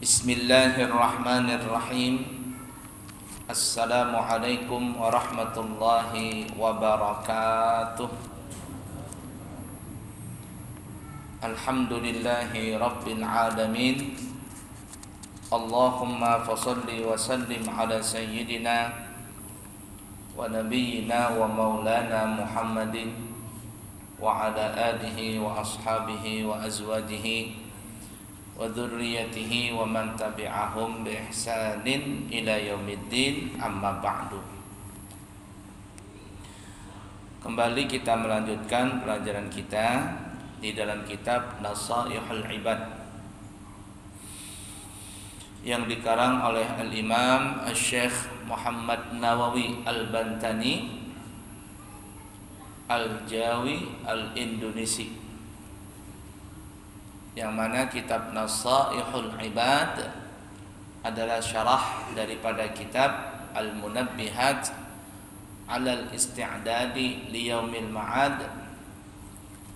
Bismillahirrahmanirrahim. Assalamualaikum warahmatullahi wabarakatuh. Alhamdulillahi rabbil alamin. Allahumma fasalli wa sallim ala sayyidina wa nabiyyina wa maulana Muhammadin wa ala alihi wa ashabihi wa azwajihi wa dzurriyyatihi wa man tabi'ahum bi ihsanin ila yaumiddin, amma ba'du. Kembali kita melanjutkan pelajaran kita di dalam kitab Nasaihul Ibad yang dikarang oleh Al-Imam Asy-Syaikh Muhammad Nawawi Al-Bantani Al-Jawi Al-Indonesi, yang mana kitab Nasaihul Ibad adalah syarah daripada kitab Al-Munabbihat 'alal Isti'dadi li Yaumil Ma'ad,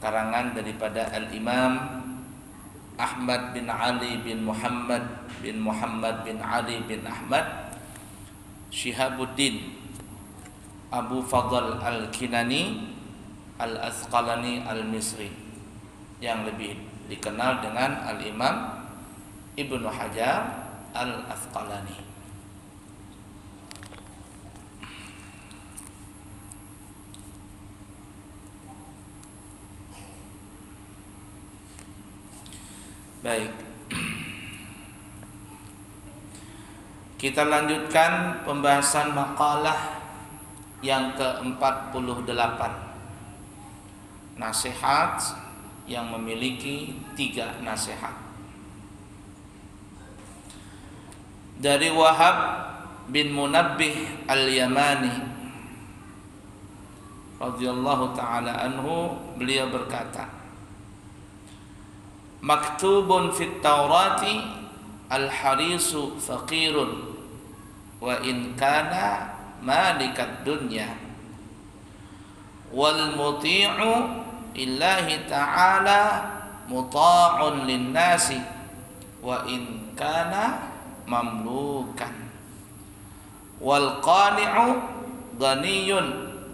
karangan daripada Al-Imam Ahmad bin Ali bin Muhammad bin Ali bin Ahmad Syihabuddin Abu Fadl Al-Kinani Al-Asqalani Al-Misri, yang lebih dikenal dengan Al-Imam Ibnu Hajar Al-Asqalani. Baik, kita lanjutkan pembahasan makalah yang ke-48, nasihat yang memiliki 3 nasihat. Dari Wahab bin Munabbih Al-Yamani radhiyallahu ta'ala anhu, beliau berkata, maktubun fit Taurati al-harisu faqirun wa in kana malikat dunya wal muti'u Illahi ta'ala muta'un linnasi wa in kana mamlukan wal qani'u ghaniyun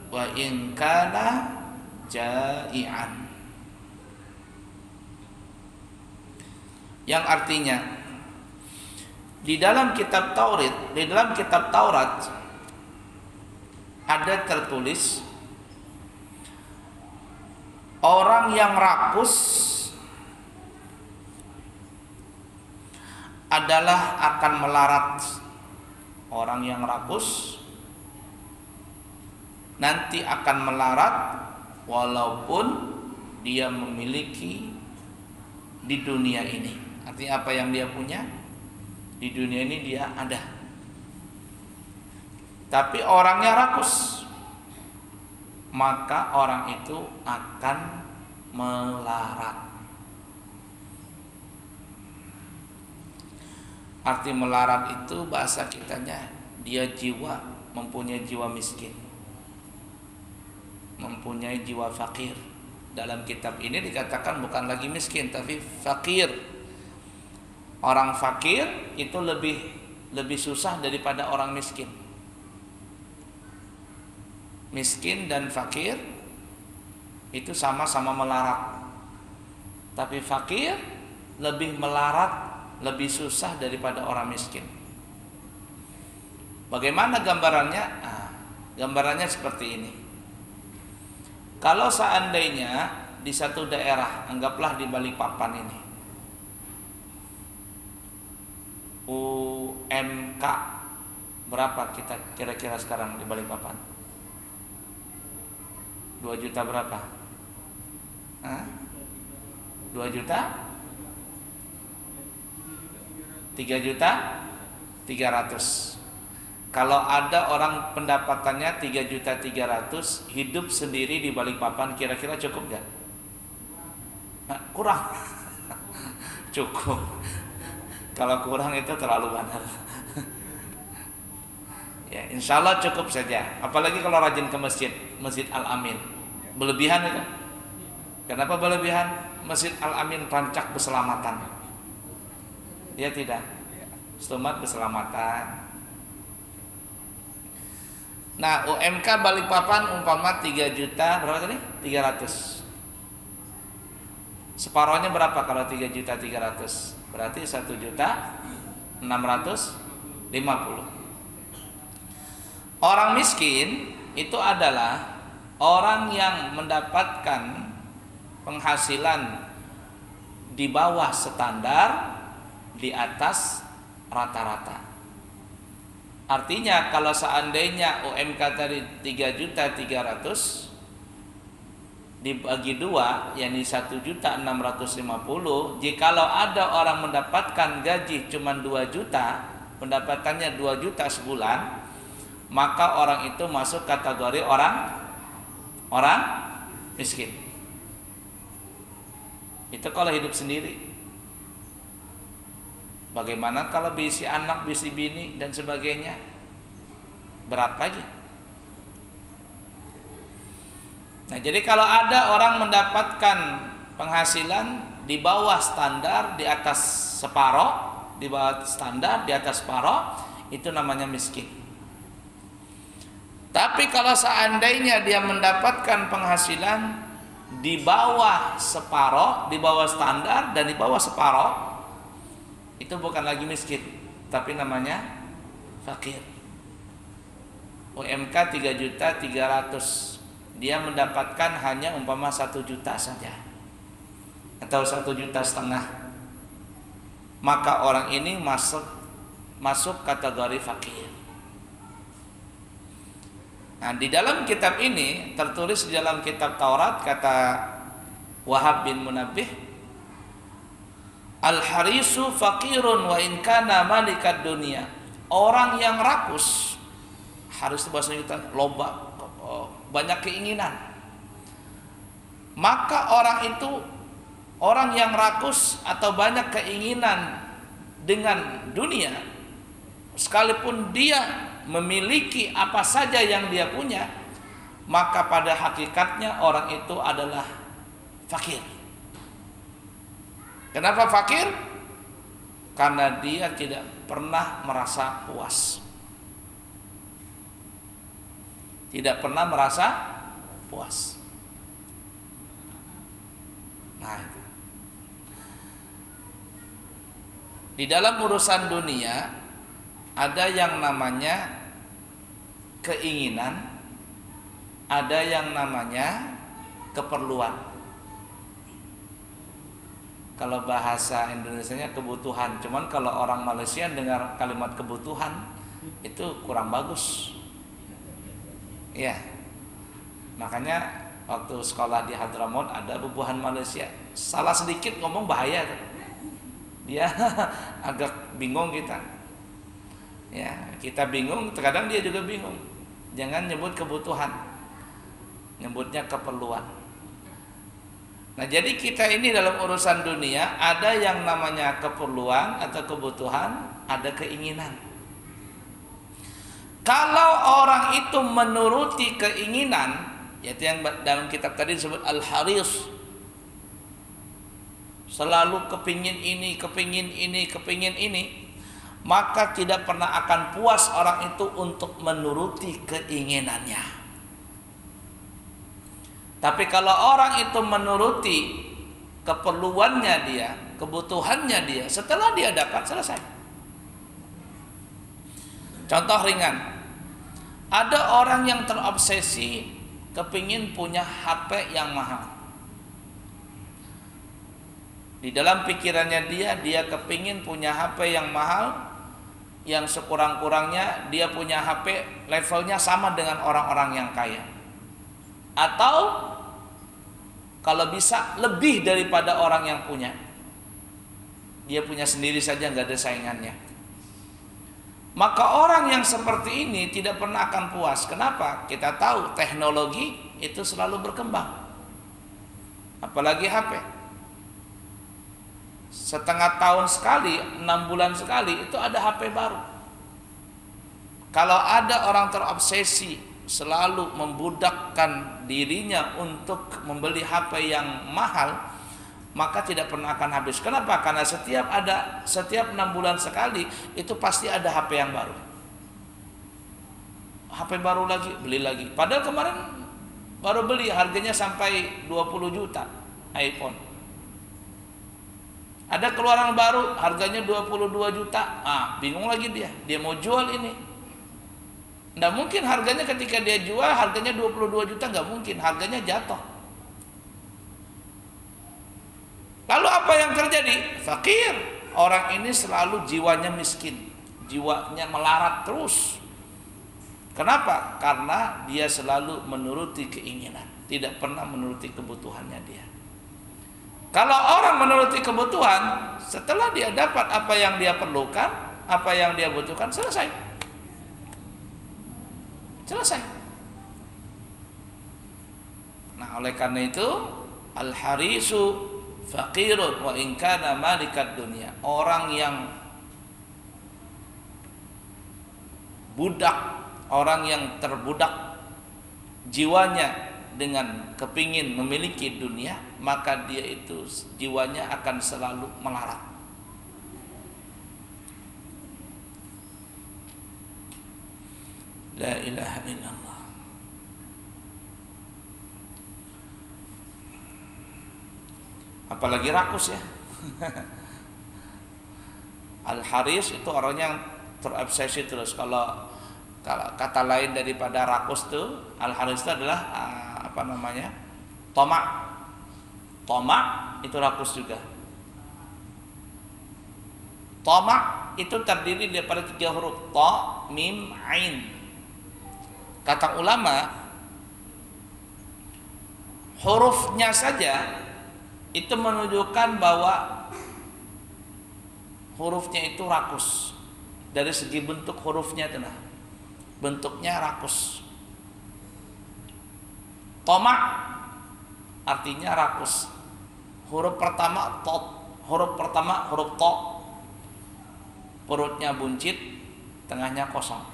wa in kana ja'ian. Yang artinya, di dalam kitab Taurat ada tertulis orang yang rakus adalah akan melarat. Orang yang rakus nanti akan melarat walaupun dia memiliki di dunia ini. Artinya apa yang dia punya di dunia ini dia ada. Tapi orangnya rakus, maka orang itu akan melarat. Arti melarat itu bahasa kitanya, dia mempunyai jiwa miskin, mempunyai jiwa fakir. Dalam kitab ini dikatakan bukan lagi miskin tapi fakir. Orang fakir itu lebih susah daripada orang miskin. Miskin dan fakir itu sama-sama melarat, tapi fakir lebih melarat, lebih susah daripada orang miskin. Bagaimana gambarannya? Gambarannya seperti ini. Kalau seandainya di satu daerah, anggaplah di Balikpapan ini, UMK berapa kita kira-kira sekarang di Balikpapan? 2 juta berapa? 2 juta? 3 juta? 300. Kalau ada orang pendapatannya 3.300.000 hidup sendiri di Balikpapan, kira-kira cukup gak? Kurang. Cukup. Kalau kurang itu terlalu banyak. Ya, insya Allah cukup saja. Apalagi kalau rajin ke Masjid Al-Amin. Berlebihan itu. Kenapa berlebihan? Masjid Al-Amin rancak keselamatan. Ya tidak. Stomat keselamatan. Nah, UMK Balikpapan umpama 3 juta, berapa tadi? 300. Separohnya berapa kalau 3 juta 300? Berarti 1 juta 650. Orang miskin itu adalah orang yang mendapatkan penghasilan di bawah standar, di atas rata-rata. Artinya kalau seandainya UMK tadi 3 juta 300 dibagi 2, yakni 1 juta 650, jikalau ada orang mendapatkan gaji cuma 2 juta, pendapatannya 2 juta sebulan, maka orang itu masuk kategori orang miskin. Itu kalau hidup sendiri. Bagaimana kalau bisi anak, bisi bini dan sebagainya? Berat lagi. Nah, jadi kalau ada orang mendapatkan penghasilan di bawah standar, di atas separoh, di bawah standar, di atas separoh, itu namanya miskin. Tapi kalau seandainya dia mendapatkan penghasilan di bawah separoh, di bawah standar dan di bawah separoh, itu bukan lagi miskin, tapi namanya fakir. UMK 3 juta 300, dia mendapatkan hanya umpama 1 juta saja atau 1,5 juta, maka orang ini masuk kategori fakir. Nah, di dalam kitab ini tertulis, di dalam kitab Taurat, kata Wahab bin Munabbih, al-harisu fakirun wa in kana malikad dunia. Orang yang rakus, harus bahasa kita loba, banyak keinginan. Maka orang itu, orang yang rakus atau banyak keinginan dengan dunia, sekalipun dia memiliki apa saja yang dia punya, maka pada hakikatnya orang itu adalah fakir. Kenapa fakir? Karena dia tidak pernah merasa puas. Tidak pernah merasa puas. Nah, itu. Di dalam urusan dunia ada yang namanya keinginan, ada yang namanya keperluan. Kalau bahasa Indonesianya kebutuhan, cuman kalau orang Malaysia dengar kalimat kebutuhan itu kurang bagus. Ya, makanya waktu sekolah di Hadramaut ada bubuhan Malaysia, salah sedikit ngomong bahaya tuh. Dia agak bingung kita. Ya, kita bingung, terkadang dia juga bingung. Jangan nyebut kebutuhan, nyebutnya keperluan. Nah, jadi kita ini dalam urusan dunia ada yang namanya keperluan atau kebutuhan, ada keinginan. Kalau orang itu menuruti keinginan, yaitu yang dalam kitab tadi disebut al-haris, selalu kepingin ini, kepingin ini, kepingin ini, maka tidak pernah akan puas orang itu untuk menuruti keinginannya. Tapi kalau orang itu menuruti keperluannya dia, kebutuhannya dia, setelah dia dapat, selesai. Contoh ringan, ada orang yang terobsesi kepingin punya HP yang mahal. Di dalam pikirannya dia kepingin punya HP yang mahal, yang sekurang-kurangnya dia punya HP levelnya sama dengan orang-orang yang kaya, atau kalau bisa lebih daripada orang yang punya. Dia punya sendiri saja, nggak ada saingannya. Maka orang yang seperti ini tidak pernah akan puas. Kenapa? Kita tahu teknologi itu selalu berkembang, apalagi HP. Setengah tahun sekali, 6 bulan sekali itu ada HP baru. Kalau ada orang terobsesi selalu membudakkan dirinya untuk membeli HP yang mahal, maka tidak pernah akan habis. Kenapa? Karena setiap 6 bulan sekali itu pasti ada HP yang baru. HP baru lagi, beli lagi. Padahal kemarin baru beli, harganya sampai 20 juta iPhone. Ada keluaran baru, harganya 22 juta. Bingung lagi dia mau jual ini. Nggak mungkin harganya ketika dia jual, harganya 22 juta, nggak mungkin, harganya jatuh. Lalu apa yang terjadi? Fakir. Orang ini selalu jiwanya miskin, jiwanya melarat terus. Kenapa? Karena dia selalu menuruti keinginan, tidak pernah menuruti kebutuhannya dia. Kalau orang menuruti kebutuhan, setelah dia dapat apa yang dia perlukan, apa yang dia butuhkan, selesai. Nah, oleh karena itu, al-harisu faqirun wa in kana malikat dunia. Orang yang budak, orang yang terbudak jiwanya dengan kepingin memiliki dunia, maka dia itu jiwanya akan selalu melarat. La ilaha illallah. Apalagi rakus ya. Al-haris itu orang yang terobsesi terus. Kalau kata lain daripada rakus tuh, al-haris itu adalah tomak. Tomak itu rakus juga. Tomak itu terdiri daripada 3 huruf, to, mim, ain. Kata ulama, hurufnya saja itu menunjukkan bahwa hurufnya itu rakus. Dari segi bentuk hurufnya itu bentuknya rakus. Tomak artinya rakus. Huruf pertama huruf to. Perutnya buncit, tengahnya kosong.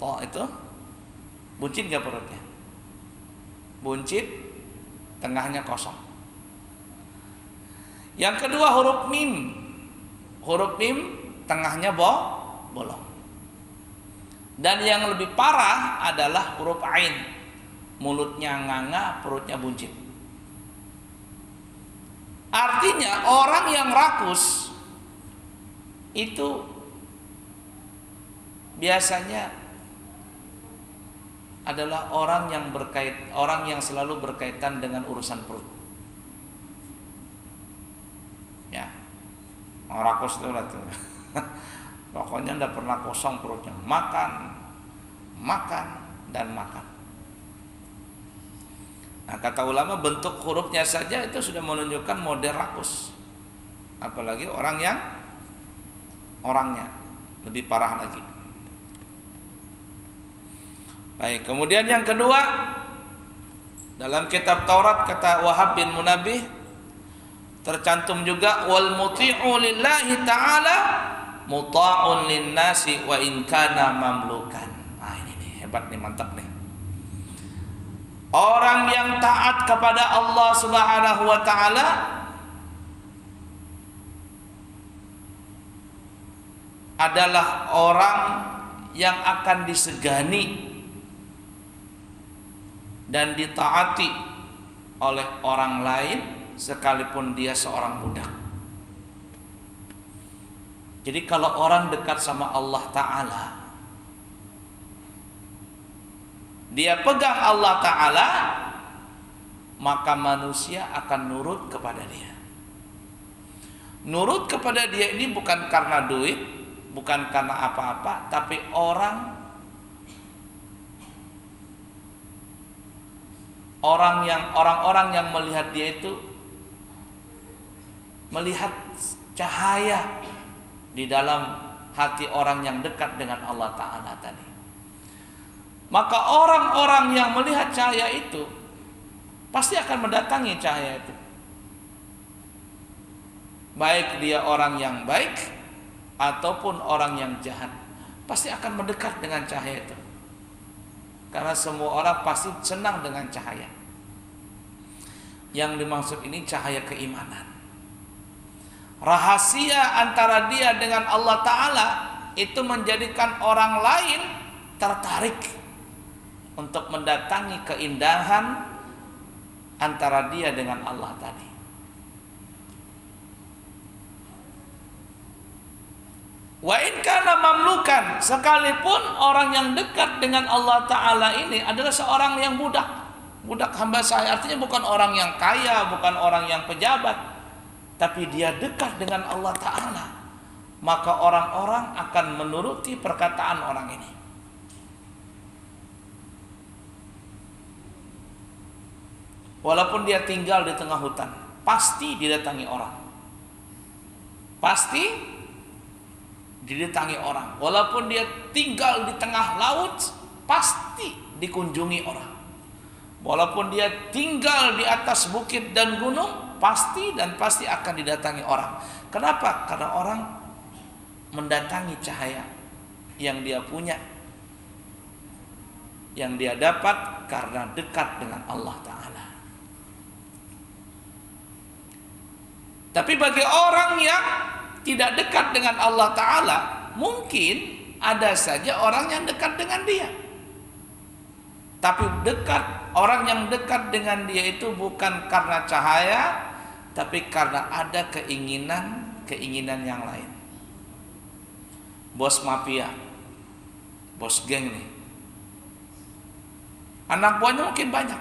To itu buncit enggak perutnya? Buncit, tengahnya kosong. Yang kedua huruf mim. Huruf mim tengahnya bolong. Dan yang lebih parah adalah huruf ain. Mulutnya nganga, perutnya buncit. Artinya orang yang rakus itu biasanya adalah orang yang selalu berkaitan dengan urusan perut. Ya, orang rakus itu lah tuh. Pokoknya tidak pernah kosong perutnya, makan dan makan. Nah, kata ulama bentuk hurufnya saja itu sudah menunjukkan model rakus. Apalagi orangnya lebih parah lagi. Baik, kemudian yang kedua, dalam kitab Taurat kata Wahab bin Munabbih tercantum juga wal muti'u lillahi ta'ala muta'un linnasi wa in kana mamlukan. Ini nih, hebat nih, mantap nih. Orang yang taat kepada Allah Subhanahu wa taala adalah orang yang akan disegani dan ditaati oleh orang lain sekalipun dia seorang budak. Jadi kalau orang dekat sama Allah Ta'ala, dia pegang Allah Ta'ala, maka manusia akan nurut kepada dia. Nurut kepada dia ini bukan karena duit, bukan karena apa-apa, tapi orang-orang yang melihat dia itu melihat cahaya di dalam hati orang yang dekat dengan Allah Ta'ala tadi. Maka orang-orang yang melihat cahaya itu pasti akan mendatangi cahaya itu. Baik dia orang yang baik ataupun orang yang jahat, pasti akan mendekat dengan cahaya itu. Karena semua orang pasti senang dengan cahaya. Yang dimaksud ini cahaya keimanan. Rahasia antara dia dengan Allah Ta'ala itu menjadikan orang lain tertarik untuk mendatangi keindahan antara dia dengan Allah tadi. Wa in kana mamlukan, sekalipun orang yang dekat dengan Allah Ta'ala ini adalah seorang yang budak hamba saya, artinya bukan orang yang kaya, bukan orang yang pejabat, tapi dia dekat dengan Allah Ta'ala, maka orang-orang akan menuruti perkataan orang ini. Walaupun dia tinggal di tengah hutan, pasti didatangi orang. Pasti didatangi orang. Walaupun dia tinggal di tengah laut, pasti dikunjungi orang. Walaupun dia tinggal di atas bukit dan gunung, pasti akan didatangi orang. Kenapa? Karena orang mendatangi cahaya yang dia punya, yang dia dapat karena dekat dengan Allah Ta'ala. Tapi bagi orang yang tidak dekat dengan Allah Ta'ala, mungkin ada saja orang yang dekat dengan dia. Tapi orang yang dekat dengan dia itu bukan karena cahaya, tapi karena ada keinginan yang lain. Bos mafia, bos geng nih, anak buahnya mungkin banyak.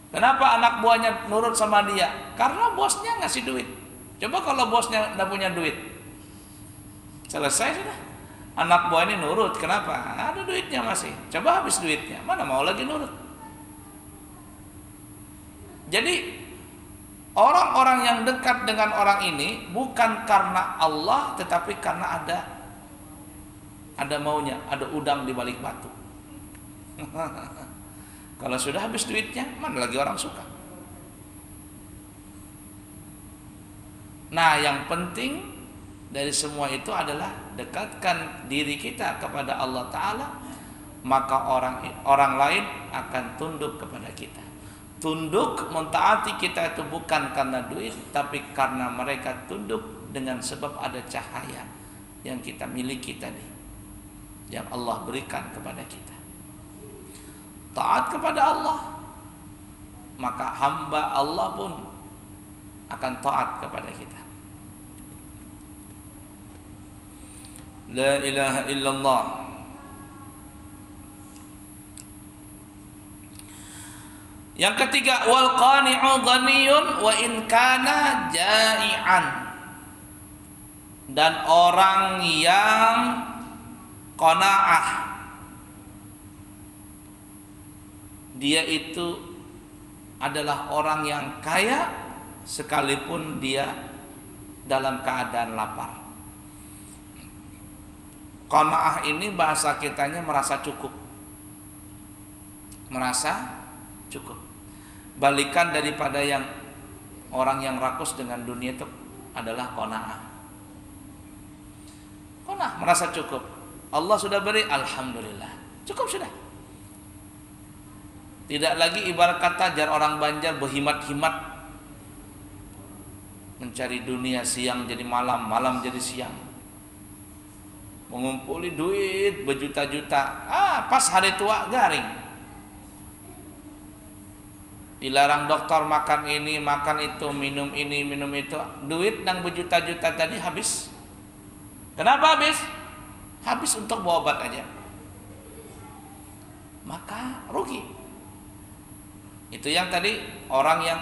Kenapa anak buahnya nurut sama dia? Karena bosnya ngasih duit. Coba kalau bosnya tidak punya duit, selesai sudah. Anak buah ini nurut, kenapa? Ada duitnya masih. Coba habis duitnya, mana mau lagi nurut. Jadi orang-orang yang dekat dengan orang ini bukan karena Allah, tetapi karena ada maunya, ada udang di balik batu. Kalau sudah habis duitnya, mana lagi orang suka. Nah, yang penting dari semua itu adalah dekatkan diri kita kepada Allah Ta'ala, maka orang lain akan tunduk kepada kita. Tunduk mentaati kita itu bukan karena duit, tapi karena mereka tunduk dengan sebab ada cahaya yang kita miliki tadi, yang Allah berikan kepada kita. Taat kepada Allah, maka hamba Allah pun akan taat kepada kita. La ilaha illallah. Yang ketiga, wal qani'u ghaniyun wa in kana ja'ian. Dan orang yang qanaah, dia itu adalah orang yang kaya sekalipun dia dalam keadaan lapar. Qanaah ini bahasa kitanya merasa cukup. Merasa cukup. Balikan daripada yang orang yang rakus dengan dunia itu adalah qanaah. Qanaah merasa cukup. Allah sudah beri, alhamdulillah. Cukup sudah. Tidak lagi ibarat kata jar orang Banjar berhimat-himat mencari dunia, siang jadi malam, malam jadi siang. Mengumpuli duit berjuta-juta, pas hari tua garing. Dilarang dokter makan ini, makan itu, minum ini, minum itu. Duit yang berjuta-juta tadi habis. Kenapa habis? Habis untuk bawa obat aja. Maka rugi. Itu yang tadi orang yang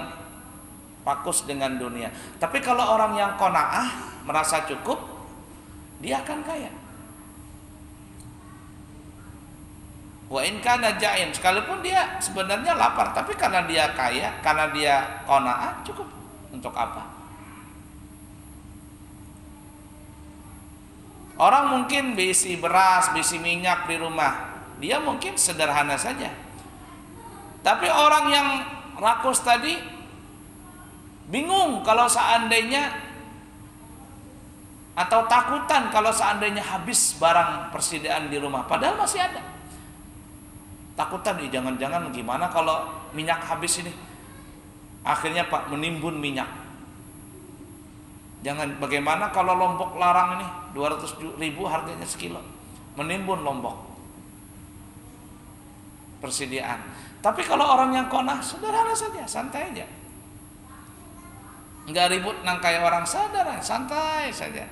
fokus dengan dunia. Tapi kalau orang yang qanaah, merasa cukup, dia akan kaya. Wa in kana ja'in, sekalipun dia sebenarnya lapar, tapi karena dia kaya, karena dia qanaah, cukup. Untuk apa? Orang mungkin berisi beras, berisi minyak di rumah, dia mungkin sederhana saja. Tapi orang yang rakus tadi bingung kalau seandainya, atau takutan kalau seandainya habis barang persediaan di rumah, padahal masih ada. Takutan, jangan-jangan gimana kalau minyak habis ini. Akhirnya Pak menimbun minyak. Jangan, bagaimana kalau Lombok larang ini 200.000 harganya sekilo. Menimbun Lombok. Persediaan. Tapi kalau orang yang qanaah sederhana saja, santai aja. Enggak ribut nang kayak orang sadar, santai saja.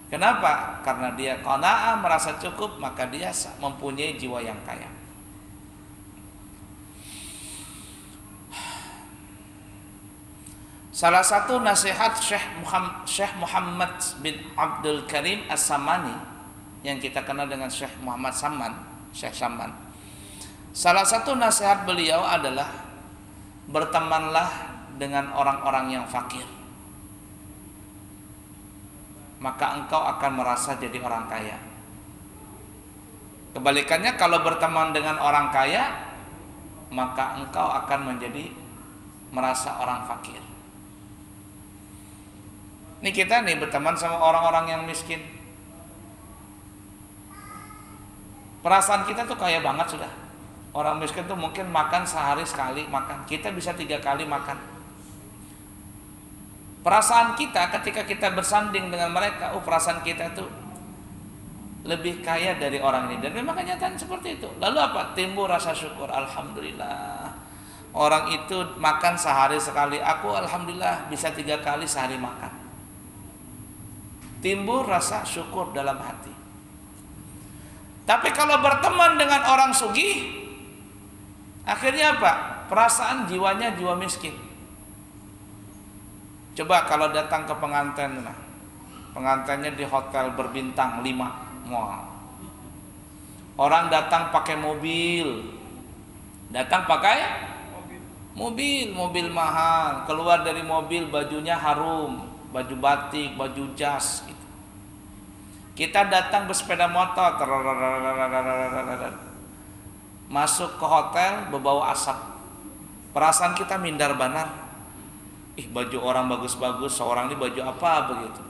Kenapa? Karena dia qanaah, merasa cukup, maka dia mempunyai jiwa yang kaya. Salah satu nasihat Syekh Muhammad bin Abdul Karim As-Samani yang kita kenal dengan Syekh Muhammad Saman, Syekh Saman. Salah satu nasihat beliau adalah bertemanlah dengan orang-orang yang fakir. Maka engkau akan merasa jadi orang kaya. Kebalikannya, kalau berteman dengan orang kaya, maka engkau akan menjadi merasa orang fakir. Ini kita nih berteman sama orang-orang yang miskin. Perasaan kita tuh kaya banget sudah. Orang miskin tuh mungkin makan sehari sekali makan. Kita bisa 3 kali makan. Perasaan kita ketika kita bersanding dengan mereka, perasaan kita tuh lebih kaya dari orang ini. Dan memang kenyataan seperti itu. Lalu apa? Timbul rasa syukur. Alhamdulillah. Orang itu makan sehari sekali. Aku alhamdulillah bisa 3 kali sehari makan. Timbul rasa syukur dalam hati. Tapi kalau berteman dengan orang sugih, akhirnya apa? Perasaan jiwanya jiwa miskin. Coba kalau datang ke pengantin, pengantinnya di hotel berbintang 5. Wow. Orang datang pakai mobil. Datang pakai mobil mahal. Keluar dari mobil bajunya harum, baju batik, baju jas gitu. Kita datang bersepeda motor, masuk ke hotel berbau asap. Perasaan kita mindar banar. Baju orang bagus-bagus, seorang ini baju apa begitu.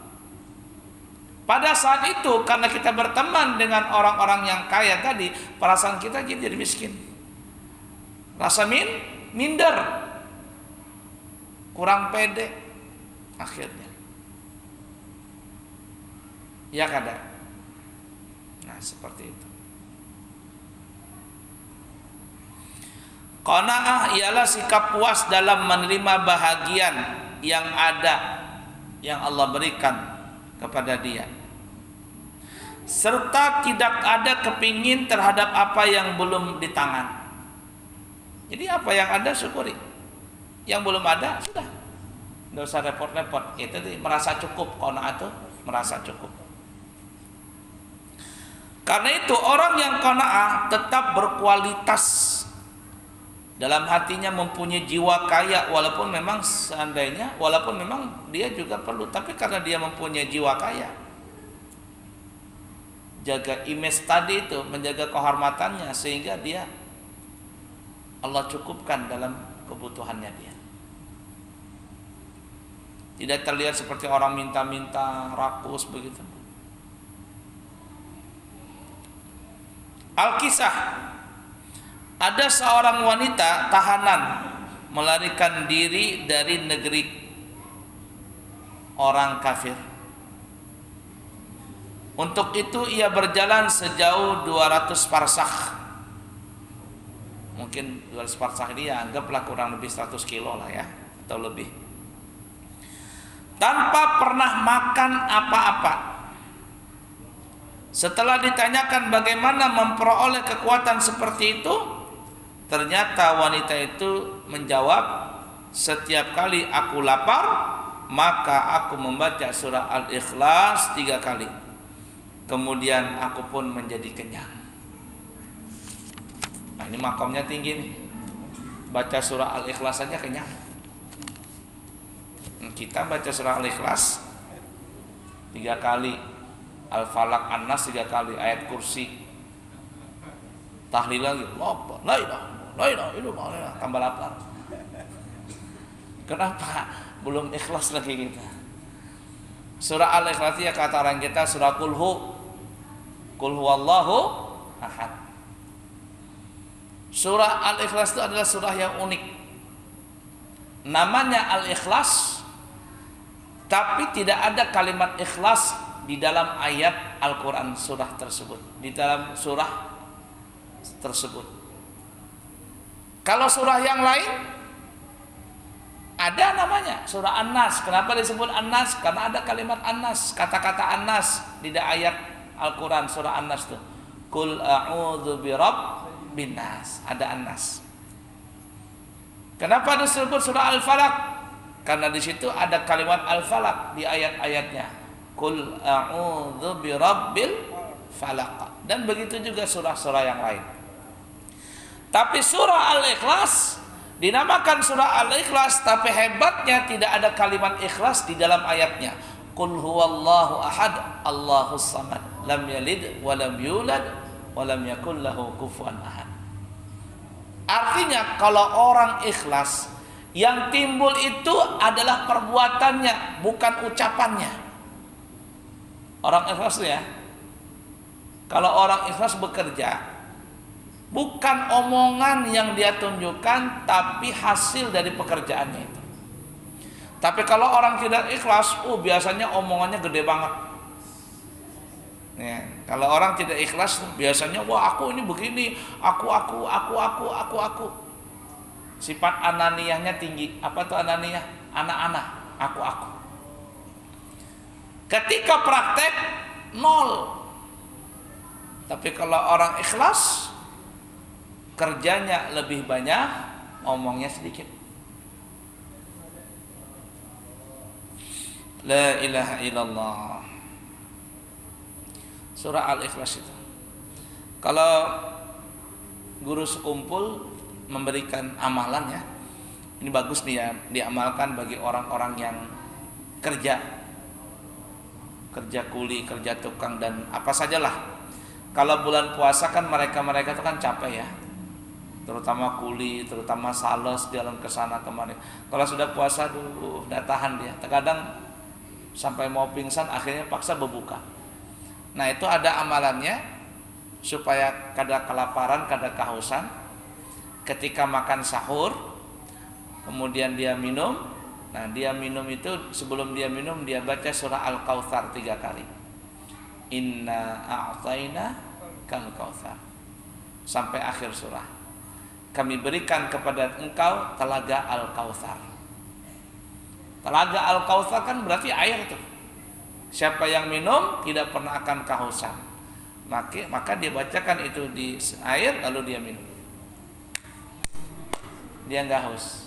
Pada saat itu karena kita berteman dengan orang-orang yang kaya tadi, perasaan kita jadi miskin. Rasa minder, kurang pede akhirnya. Ya kadang. Nah seperti itu. Qanaah ialah sikap puas dalam menerima bahagian yang ada, yang Allah berikan kepada dia, serta tidak ada kepingin terhadap apa yang belum di tangan. Jadi apa yang ada syukuri, yang belum ada sudah, tidak usah repot-repot. Itu merasa cukup. Qanaah itu merasa cukup. Karena itu orang yang qanaah tetap berkualitas dalam hatinya, mempunyai jiwa kaya, walaupun memang seandainya, walaupun memang dia juga perlu, tapi karena dia mempunyai jiwa kaya, jaga image tadi itu, menjaga kehormatannya, sehingga dia Allah cukupkan dalam kebutuhannya dia. Tidak terlihat seperti orang minta-minta, rakus begitu. Al-Kisah, ada seorang wanita tahanan melarikan diri dari negeri orang kafir. Untuk itu ia berjalan sejauh 200 parsakh. Mungkin 200 parsakh ini ya anggaplah kurang lebih 100 kilo lah ya, atau lebih. Tanpa pernah makan apa-apa. Setelah ditanyakan bagaimana memperoleh kekuatan seperti itu, ternyata wanita itu menjawab, setiap kali aku lapar, maka aku membaca surah Al-Ikhlas 3 kali. Kemudian aku pun menjadi kenyang. Nah ini makamnya tinggi nih. Baca surah Al-Ikhlas saja kenyang. Kita baca surah Al-Ikhlas 3 kali, Al-Falaq, An-Nas 3 kali, ayat kursi, tahlil lagi, la ilaha illallah, tambah lapar. Kenapa belum ikhlas lagi kita? Surah Al-Ikhlas ya kata orang kita surah Qul huwallahu ahad. Surah Al-Ikhlas itu adalah surah yang unik. namanya Al-Ikhlas, tapi tidak ada kalimat ikhlas di dalam ayat Al-Quran surah tersebut, di dalam surah tersebut. Kalau surah yang lain ada namanya surah An-Nas. Kenapa disebut An-Nas? Karena ada kalimat An-Nas, kata-kata An-Nas di ayat Al-Quran surah An-Nas tuh. Qul a'udzu birabbin nas, ada An-Nas. Kenapa disebut surah Al-Falaq? Karena di situ ada kalimat Al-Falaq di ayat-ayatnya. Qul a'udzu birabbil falaq. Dan begitu juga surah-surah yang lain. Tapi surah Al-Ikhlas dinamakan surah Al-Ikhlas, tapi hebatnya tidak ada kalimat ikhlas di dalam ayatnya. Qul huwallahu ahad, Allahus samad, lam yalid wa lam yulad wa lam yakul lahu kufuwan ahad. Artinya kalau orang ikhlas, yang timbul itu adalah perbuatannya, bukan ucapannya. Orang ikhlas ya, kalau orang ikhlas bekerja, bukan omongan yang dia tunjukkan, tapi hasil dari pekerjaannya itu. Tapi kalau orang tidak ikhlas, biasanya omongannya gede banget. Ya, kalau orang tidak ikhlas, biasanya wah aku ini begini, aku. Sifat ananiyahnya tinggi. Apa tuh ananiyah? Anak-anak, aku. Ketika praktek nol. Tapi kalau orang ikhlas, kerjanya lebih banyak, omongnya sedikit. La ilaha illallah. Surah Al-Ikhlas itu. Kalau guru sekumpul memberikan amalan ya, ini bagus nih ya, diamalkan bagi orang-orang yang kerja kuli, kerja tukang dan apa sajalah. Kalau bulan puasa kan mereka itu kan capek ya, terutama kuli, terutama sales jalan ke sana kemari. Kalau sudah puasa udah tahan dia, terkadang sampai mau pingsan, akhirnya paksa berbuka. Nah itu ada amalannya supaya kada kelaparan, kada kehausan. Ketika makan sahur, kemudian dia minum. Nah dia minum itu, sebelum dia minum dia baca surah Al-Kautsar 3 kali. Inna a'tayna kal kautsar, sampai akhir surah. Kami berikan kepada engkau telaga Al-Kautsar. Telaga Al-Kautsar kan berarti air itu. Siapa yang minum tidak pernah akan kehausan. Maka dia bacakan itu di air, lalu dia minum. Dia enggak haus.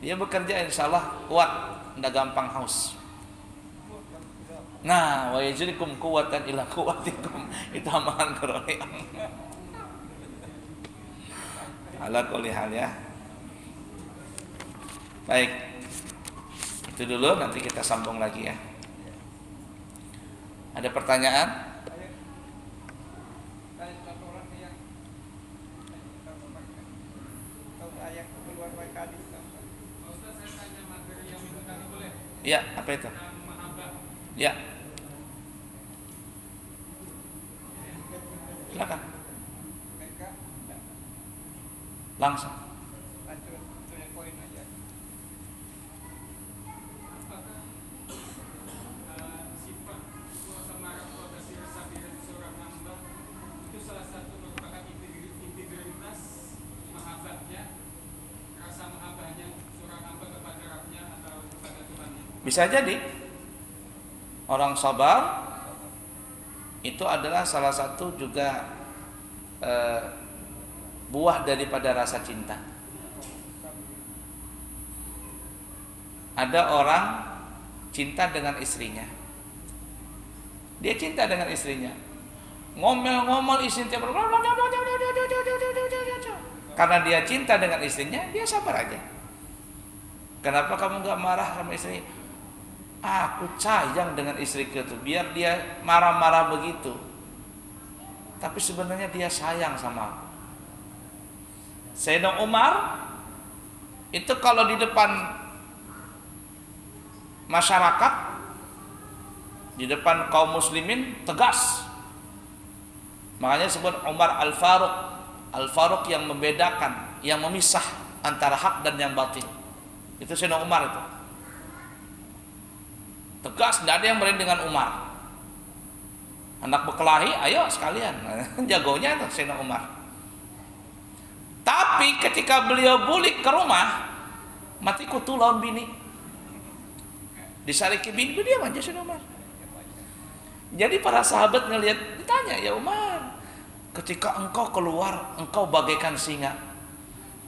Dia bekerja insyaallah kuat, enggak gampang haus. Nah, wa yajrikum quwwatan ila quwwatikum. Itu amalan koroni. Ala kulli hal ya. Baik. Itu dulu, nanti kita sambung lagi ya. Ada pertanyaan? Ya, apa itu? Ya. Silakan. Langsung. Bisa jadi orang sabar itu adalah salah satu juga buah daripada rasa cinta. Ada orang cinta dengan istrinya, dia cinta dengan istrinya, ngomel-ngomel istrinya, karena dia cinta dengan istrinya, dia sabar aja. Kenapa kamu gak marah sama istri? Aku sayang dengan istriku itu, biar dia marah-marah begitu, tapi sebenarnya dia sayang sama aku. Sayyidina Umar itu kalau di depan masyarakat, di depan kaum muslimin tegas. Makanya disebut Umar Al-Faruq. Al-Faruq yang membedakan, yang memisah. antara hak dan yang batil. Itu Sayyidina Umar itu. Tegas, tidak ada yang berani dengan Umar. Anak berkelahi, ayo sekalian. Jagonya itu Sayyidina Umar. Tapi ketika beliau balik ke rumah, mati kutu lawan bini. Disariki bini, dia aja Sayyidina Umar. Jadi para sahabat ngelihat, ditanya, ya Umar, ketika engkau keluar, engkau bagaikan singa.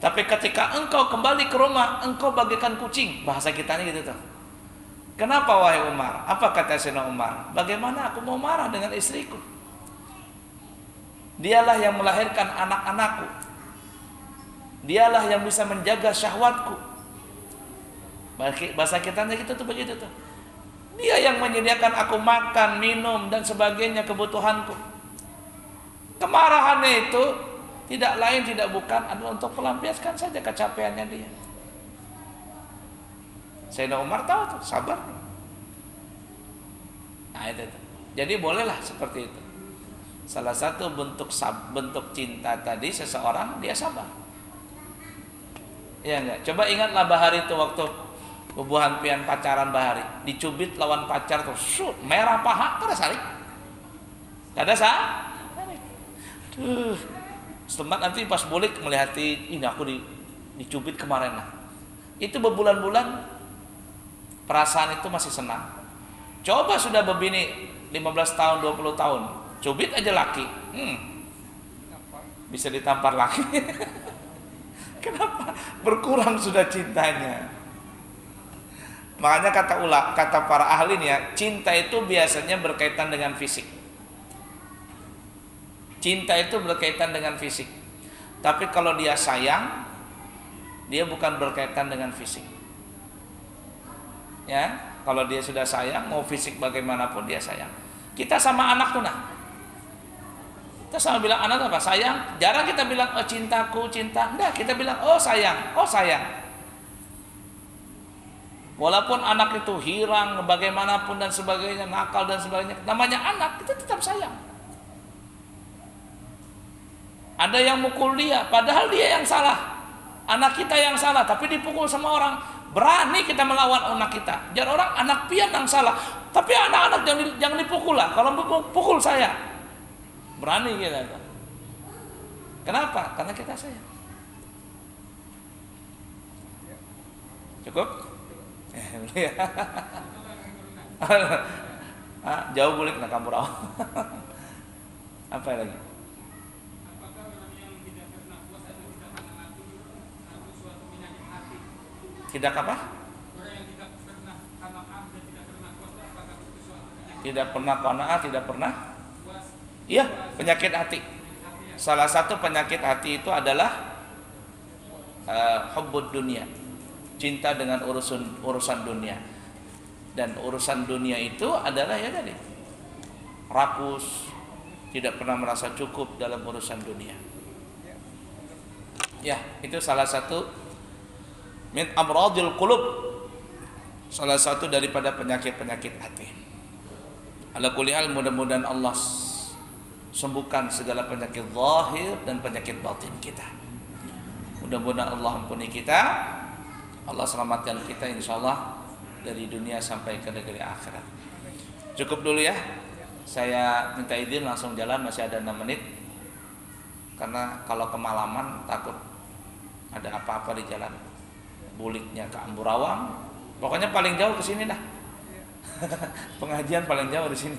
Tapi ketika engkau kembali ke rumah, engkau bagaikan kucing. Bahasa kitanya gitu tuh. Kenapa wahai Umar? Apa kata Sayyidina Umar? Bagaimana aku mau marah dengan istriku? Dialah yang melahirkan anak-anakku. Dialah yang bisa menjaga syahwatku. Bahasa kitanya gitu tuh, begitu tuh. Dia yang menyediakan aku makan, minum, dan sebagainya kebutuhanku. Kemarahannya itu tidak lain tidak bukan adalah untuk melampiaskan saja kecapeannya dia. Sayyidina Umar tahu tuh, sabar. Nah itu. Jadi bolehlah seperti itu. Salah satu bentuk cinta tadi seseorang, dia sabar. Ya enggak? Coba ingatlah Bahari itu waktu bubuhan pian pacaran Bahari, dicubit lawan pacar tuh, merah paha, kada saling. Kada saling. Tuh. Setempat nanti pas balik melihati, ini aku dicubit kemarin lah. Itu berbulan-bulan perasaan itu masih senang. Coba sudah berbini 15 tahun, 20 tahun, cubit aja laki. Bisa ditampar laki. Kenapa? Berkurang sudah cintanya. Makanya kata para ahli nih ya, cinta itu biasanya berkaitan dengan fisik. Cinta itu berkaitan dengan fisik. Tapi kalau dia sayang, dia bukan berkaitan dengan fisik. Ya, kalau dia sudah sayang, mau fisik bagaimanapun dia sayang. Kita sama anak tuh nah. Kita sama bilang anak apa? Sayang. Jarang kita bilang oh cintaku, cinta. Enggak, kita bilang oh sayang, oh sayang. Walaupun anak itu hirang bagaimanapun dan sebagainya, nakal dan sebagainya, namanya anak, kita tetap sayang. Ada yang mukul dia, padahal dia yang salah. Anak kita yang salah, tapi dipukul sama orang. Berani kita melawan anak kita. Jangan orang anak pian yang salah, tapi anak-anak jangan dipukul lah. Kalau pukul saya, berani kita. Kenapa? Karena kita sayang. Cukup? Jauh boleh kena kampur awal. Apa lagi? Tidak apa? Tidak pernah qanaah, tidak pernah. Iya, penyakit hati. Salah satu penyakit hati itu adalah hubbud dunia. Cinta dengan urusan dunia. Dan urusan dunia itu adalah ya tadi, rakus, tidak pernah merasa cukup dalam urusan dunia. Ya, itu salah satu min amradil qulub, salah satu daripada penyakit-penyakit hati. Ala kulli hal, mudah-mudahan Allah sembuhkan segala penyakit zahir dan penyakit batin kita. Mudah-mudahan Allah ampuni kita, Allah selamatkan kita insyaallah dari dunia sampai ke negeri akhirat. Cukup dulu ya. Saya minta izin langsung jalan, masih ada 6 menit. Karena kalau kemalaman takut ada apa-apa di jalan. Buliknya ke Amburawang, pokoknya paling jauh ke sini dah. Pengajian paling jauh di sini.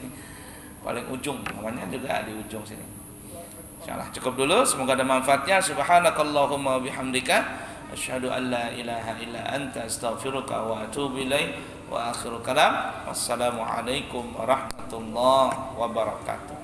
Paling ujung, namanya juga di ujung sini. Insyaallah cukup dulu, semoga ada manfaatnya. Subhanakallahumma bihamdika asyhadu an la ilaha illa anta astaghfiruka wa atubu ilaik. Wa akhiru kalam, wassalamu alaikum warahmatullahi wabarakatuh.